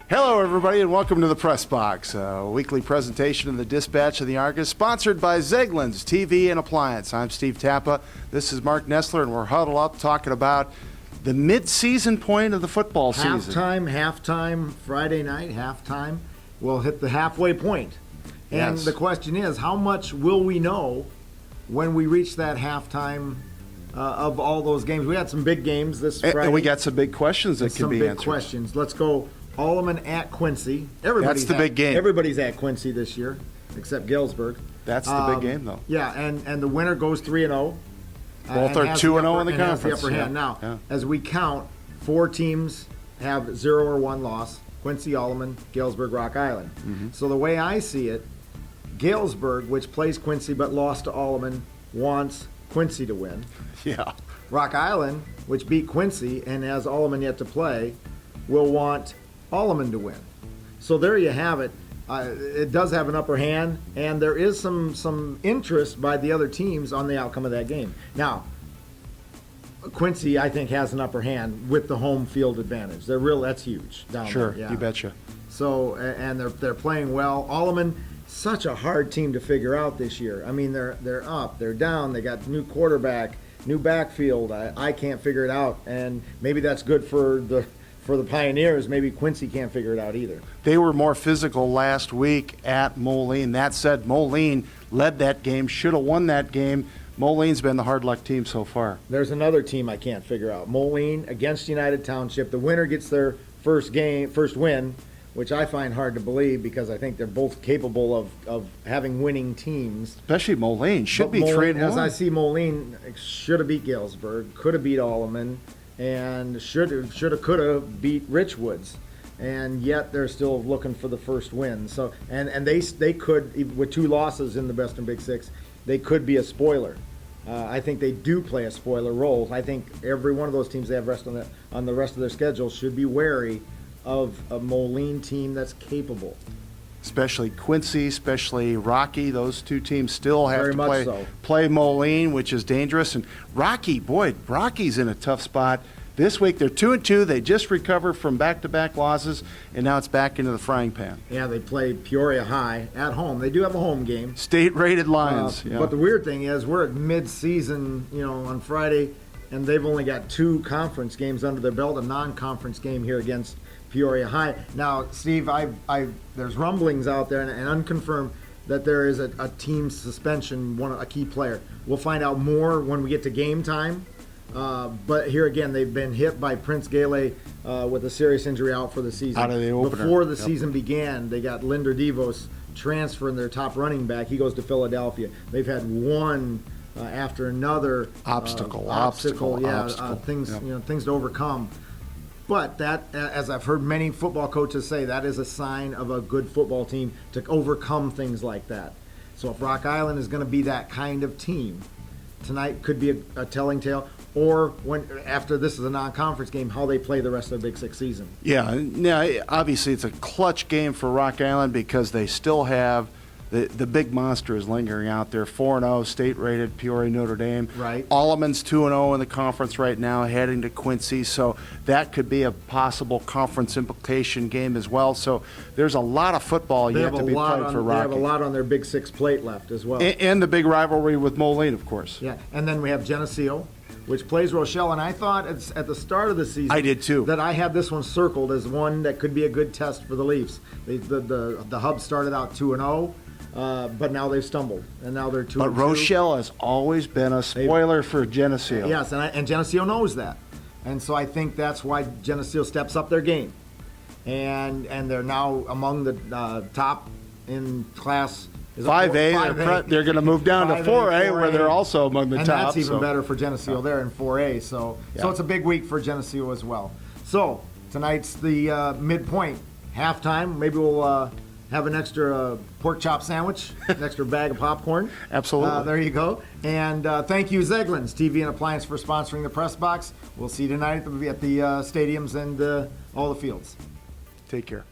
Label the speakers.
Speaker 1: Hello, everybody, and welcome to the Press Box, a weekly presentation of the Dispatch of the Argus, sponsored by Zeglin's TV and Appliance. I'm Steve Tappa. This is Mark Nestler, and we're huddled up talking about the mid-season point of the football season.
Speaker 2: Halftime, Friday night, halftime. We'll hit the halfway point. And
Speaker 1: Yes.
Speaker 2: the question is, how much will we know when we reach that halftime of all those games? We had some big games this Friday.
Speaker 1: And we got some big questions that can be
Speaker 2: big
Speaker 1: answered.
Speaker 2: questions. Let's go Alleman at Quincy.
Speaker 1: That's the big game.
Speaker 2: Everybody's at Quincy this year, except Galesburg.
Speaker 1: That's the big game, though.
Speaker 2: Yeah, and the winner goes 3-0.
Speaker 1: Both are 2-0 in the
Speaker 2: and has
Speaker 1: conference.
Speaker 2: the upper hand. Now, as we count, 4 teams have 0 or 1 loss: Quincy, Alleman, Galesburg, Rock Island.
Speaker 1: Mm-hmm.
Speaker 2: So the way I see it, Galesburg, which plays Quincy but lost to Alleman, wants Quincy to win.
Speaker 1: Yeah.
Speaker 2: Rock Island, which beat Quincy and has Alleman yet to play, will want Alleman to win. So there you have it. It does have an upper hand, and there is some interest by the other teams on the outcome of that game. Now, Quincy, I think, has an upper hand with the home field advantage. That's huge down
Speaker 1: Sure,
Speaker 2: there. Yeah.
Speaker 1: you betcha.
Speaker 2: So, and they're playing well. Alleman, such a hard team to figure out this year. I mean, they're up, they're down, they got new quarterback, new backfield. I can't figure it out, and maybe that's good for the Pioneers. Maybe Quincy can't figure it out either.
Speaker 1: They were more physical last week at Moline. That said, Moline led that game, should have won that game. Moline's been the hard luck team so far.
Speaker 2: There's another team I can't figure out. Moline against United Township. The winner gets their first win, which I find hard to believe because I think they're both capable of having winning teams.
Speaker 1: Especially Moline. Should
Speaker 2: But
Speaker 1: be
Speaker 2: Moline,
Speaker 1: 3-1.
Speaker 2: as I see Moline, should have beat Galesburg, could have beat Alleman, and could have beat Richwoods, and yet they're still looking for the first win. So and they could, with 2 losses in the Western Big Six, they could be a spoiler. I think they do play a spoiler role. I think every one of those teams they have on the rest of their schedule should be wary of a Moline team that's capable.
Speaker 1: Especially Quincy, especially Rocky. Those 2 teams still have
Speaker 2: Very
Speaker 1: to
Speaker 2: much so.
Speaker 1: play Moline, which is dangerous. And Rocky's in a tough spot. This week they're 2-2. They just recovered from back-to-back losses, and now it's back into the frying pan.
Speaker 2: Yeah, they play Peoria High at home. They do have a home game.
Speaker 1: State-rated Lions. Yeah.
Speaker 2: But the weird thing is we're at mid-season, on Friday, and they've only got 2 conference games under their belt, a non-conference game here against Peoria High. Now, Steve, there's rumblings out there and unconfirmed that there is a team suspension, a key player. We'll find out more when we get to game time. But here again, they've been hit by Prince Gale with a serious injury out for the season.
Speaker 1: Out of the opener.
Speaker 2: Before the season began, they got Linder Devos transferring their top running back. He goes to Philadelphia. They've had one after another
Speaker 1: obstacle.
Speaker 2: Things things to overcome. But that, as I've heard many football coaches say, that is a sign of a good football team to overcome things like that. So if Rock Island is going to be that kind of team, tonight could be a telling tale. Or after this is a non-conference game, how they play the rest of the Big Six season.
Speaker 1: Yeah, now obviously it's a clutch game for Rock Island because they still have the big monster is lingering out there. 4-0, state-rated Peoria Notre Dame.
Speaker 2: Right.
Speaker 1: Alleman's 2-0 in the conference right now, heading to Quincy. So that could be a possible conference implication game as well. So there's a lot of football yet to be played for Rocky.
Speaker 2: They have a lot on their Big Six plate left as well.
Speaker 1: And the big rivalry with Moline, of course.
Speaker 2: Yeah, and then we have Geneseo, which plays Rochelle, and I thought at the start of the season,
Speaker 1: I did too,
Speaker 2: that I had this one circled as one that could be a good test for the Leafs. The Hub started out 2-0, but now they've stumbled, and now they're 2-2.
Speaker 1: But Rochelle has always been a spoiler for Geneseo.
Speaker 2: Yes, and Geneseo knows that, and so I think that's why Geneseo steps up their game, and they're now among the top in class.
Speaker 1: 5A, they're going to move down to 4A, where they're also among the top.
Speaker 2: And that's even better for Geneseo there in 4A. So it's a big week for Geneseo as well. So tonight's the midpoint, halftime. Maybe we'll have an extra pork chop sandwich, an extra bag of popcorn.
Speaker 1: Absolutely.
Speaker 2: There you go. And thank you, Zeglin's TV and Appliance, for sponsoring the Press Box. We'll see you tonight at the stadiums and all the fields.
Speaker 1: Take care.